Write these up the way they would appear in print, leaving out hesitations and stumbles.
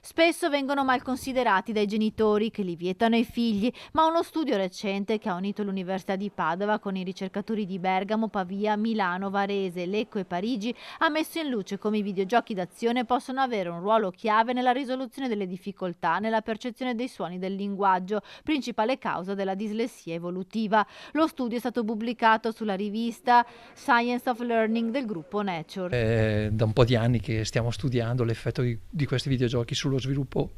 Spesso vengono mal considerati dai genitori che li vietano ai figli, ma uno studio recente che ha unito l'Università di Padova con i ricercatori di Bergamo, Pavia, Milano, Varese, Lecco e Parigi ha messo in luce come i videogiochi d'azione possono avere un ruolo chiave nella risoluzione delle difficoltà nella percezione dei suoni del linguaggio, principale causa della dislessia evolutiva. Lo studio è stato pubblicato sulla rivista Science of Learning del gruppo Nature. È da un po' di anni che stiamo studiando l'effetto di questi videogiochi sullo sviluppo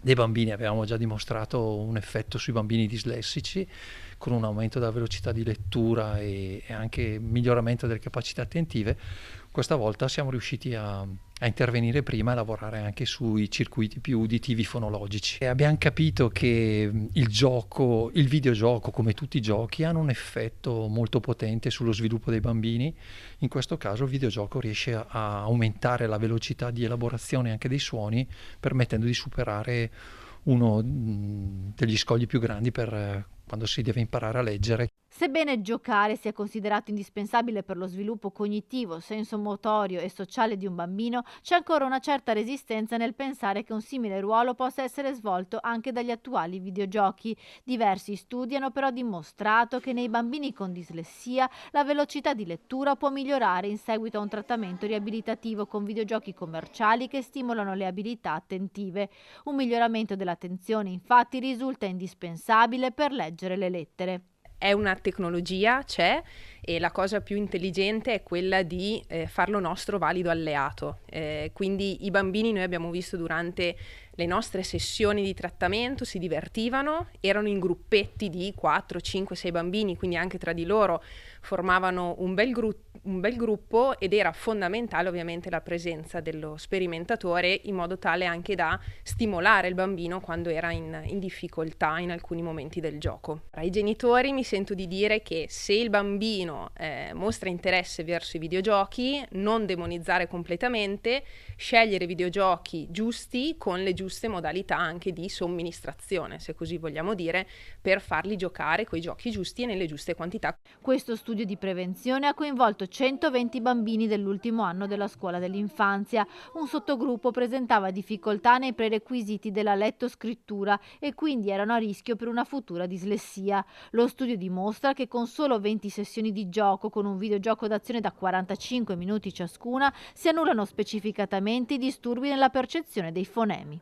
dei bambini. Avevamo già dimostrato un effetto sui bambini dislessici con un aumento della velocità di lettura e anche miglioramento delle capacità attentive. Questa volta siamo riusciti a intervenire prima e lavorare anche sui circuiti più uditivi fonologici. E abbiamo capito che il videogioco, come tutti i giochi, hanno un effetto molto potente sullo sviluppo dei bambini. In questo caso il videogioco riesce a aumentare la velocità di elaborazione anche dei suoni, permettendo di superare uno degli scogli più grandi per quando si deve imparare a leggere. Sebbene giocare sia considerato indispensabile per lo sviluppo cognitivo, sensomotorio e sociale di un bambino, c'è ancora una certa resistenza nel pensare che un simile ruolo possa essere svolto anche dagli attuali videogiochi. Diversi studi hanno però dimostrato che nei bambini con dislessia la velocità di lettura può migliorare in seguito a un trattamento riabilitativo con videogiochi commerciali che stimolano le abilità attentive. Un miglioramento dell'attenzione, infatti, risulta indispensabile per leggere le lettere. È una tecnologia, c'è, e la cosa più intelligente è quella di farlo nostro valido alleato. Quindi i bambini, noi abbiamo visto durante le nostre sessioni di trattamento, si divertivano, erano in gruppetti di 4, 5, 6 bambini, quindi anche tra di loro formavano un bel gruppo, ed era fondamentale ovviamente la presenza dello sperimentatore in modo tale anche da stimolare il bambino quando era in difficoltà in alcuni momenti del gioco. Ai genitori mi sento di dire che se il bambino mostra interesse verso i videogiochi, non demonizzare completamente, scegliere videogiochi giusti con le giuste modalità anche di somministrazione, se così vogliamo dire, per farli giocare coi giochi giusti e nelle giuste quantità. Questo studio di prevenzione ha coinvolto 120 bambini dell'ultimo anno della scuola dell'infanzia. Un sottogruppo presentava difficoltà nei prerequisiti della lettoscrittura e quindi erano a rischio per una futura dislessia. Lo studio dimostra che con solo 20 sessioni di gioco con un videogioco d'azione da 45 minuti ciascuna si annullano specificatamente i disturbi nella percezione dei fonemi.